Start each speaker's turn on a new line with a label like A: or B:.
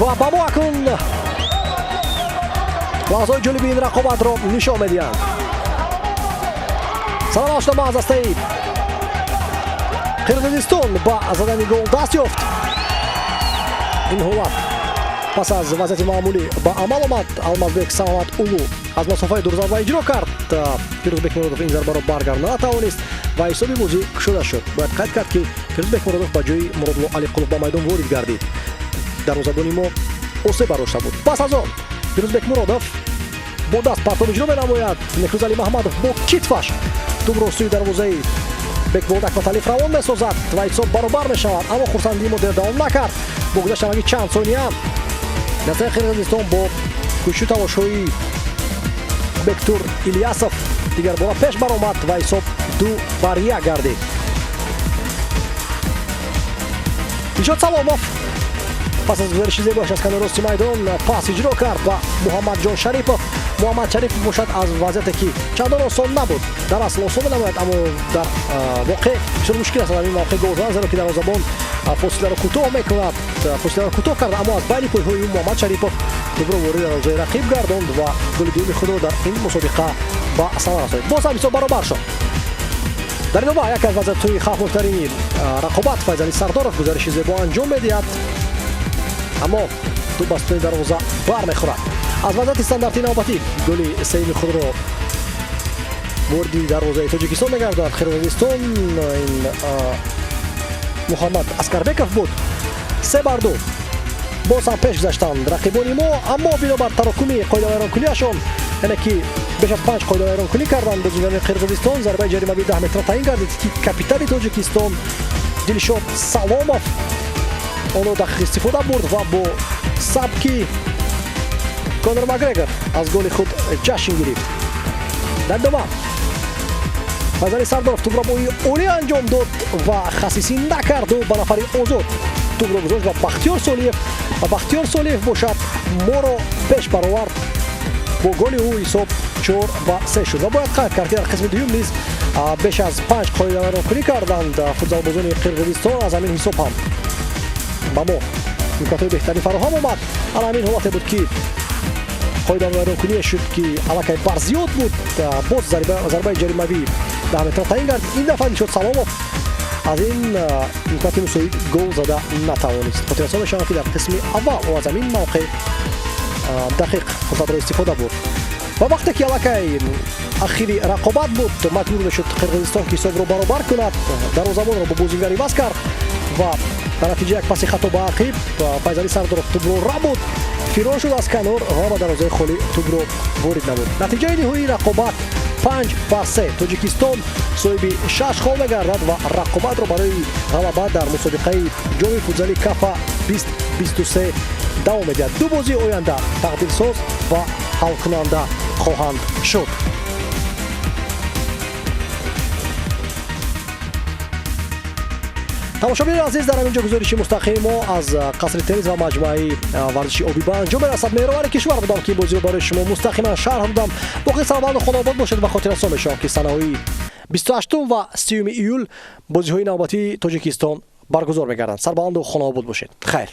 A: و با موکن لحظات جالبی این رقابت را نشان میدهند. سلام آشنا ما از هستی قرقیزستان با زدن گل دست یافت. این حالت پس از وضعیت معمولی با عمل آمد. المازبек سلامت اولو از مسافه دور ضربه اجرا کرد. فیروزبек مرادов این ضربه را برگرداند نتوانست و حساب بازی کشوده شد. باید قید کرد که فیروزبек مرادов با جای مراد علی قلوب با میدان وارد گردید. دروازه‌بانی ما اوسه براشته بود. پس از آن فیروزبek مرادов با دست پرتاب اجرا می‌نماید. نکروز علی محمدов با کتفش توپ را سوی دروازه بک‌بولدک و تلیف روان می‌سازد و حساب برابر می‌شود. اما خورسندی ما دوام نکرد. با گذشت چند ثانیه نتیجه قرقیزستان با کوشش تماشایی بکتور الیاسов دیگر بار پیش برآمد و حساب 2-1 گردید. نژاد سلامов پس از گزارش زیباش از کنار راست میدان پاس اجرا کرد و محمد جان شریفov باشد از وضعیتی که چندان آسان نبود. در اصل آسان نبود اما در واقع بسیار مشکل است. در این موقع گل زدن زیرا که دروازه‌بان فاصله را کوتاه میکند. فاصله را کوتاه کرد اما از بین پای‌های محمد شریفov توپ را وارد دروازه رقیب گرداند و گل دوم خود را در این مسابقه با ثمر رساند. باز هم حساب برابر شد. در ادامه یک از وضعیت‌های خطرناک‌ترین رقابت فیضعلی سردارov گزارش زیبا انجام می‌دهد اما توپ از پای دروازه برمیخورد. از وضعیت استانداردی نوبتی گل سوم خود را وارد دروازه تاجیکستان می‌گرداند. قرقیزستان این محمد اسکربکov بود. 3-2 باز هم پیش گذشتند رقیبان ما اما بنابر تراکمی قاعده ویرانکنی‌شان یعنی که بیش از 5 قاعده ویرانکنی کردند بازیکن قرقیزستان. ضربه جریمه‌ای 10 متر تعیین گردید که کاپیتان تاجیکستان دلشاد سلامov آن را دقیق استفاده برد و با سبکی کنر مکگرگر از گل خود جشن گرفت. در ادامه فیضعلی سردارov توپ را با اولی انجام داد و خصیصی نکرد و به نفر آزاد توپ را گذاشت و بختیار سالیف باشد ما را پیش برآورد. با گل او حساب 4-3 شد و باید قید کرد که در قسم دوم نیز بیش از 5 قاعده ویرانکنی کردند فوتبالبازان قرقیزستان. از همین حساب هم با ما امکانات بهتری فراهم آمد. همین حالت بود که قاعده ویرانکنی شد که علاقه بر زیاد بود. باز ضربه جریمه‌ای 10 متر تعیین گردید. این دفعه نژاد سلامov از این امکانات مساوی گل زده نتوانست. خاطر می‌شود که در قسم اول و از این موقع دقیق فرصت را استفاده برد و وقتی که علاقه اخیری رقابت بود مجبور شد قرقیزستان که حساب را برابر کند. دروازه‌بان را با بازیگری عوض کرد و در نتیجه یک پاس خطا به عقب فیضعلی سردارov توپ را ربود فرار شد از کنار و دروازه خالی توپ را وارد نمود. نتیجه نهایی رقابت 5-3 تاجیکستان صاحب 6 خال می‌گردد و رقابت را برای غلبه در مسابقه جام فوتبالی کافا 2023 دوام می‌دهد. دو بازی آینده تقدیرساز و حل کننده خواهند شد. تماشاگران عزیز در اینجا گزارش مستقیم ما از قصر تنیس و مجموعه ورزشی آبی به انجام می‌رسد. مهربان کشور بودم که بازی رو برای شما مستقیما شرح دادم. باقی سربلند خدا آباد باشد و خاطر رسان می‌شوم که سنه‌های 28 و 30 ایول بازی‌های نوبتی تاجیکستان برگزار می‌گردند. سربلند و خدا آباد باشید. خیر.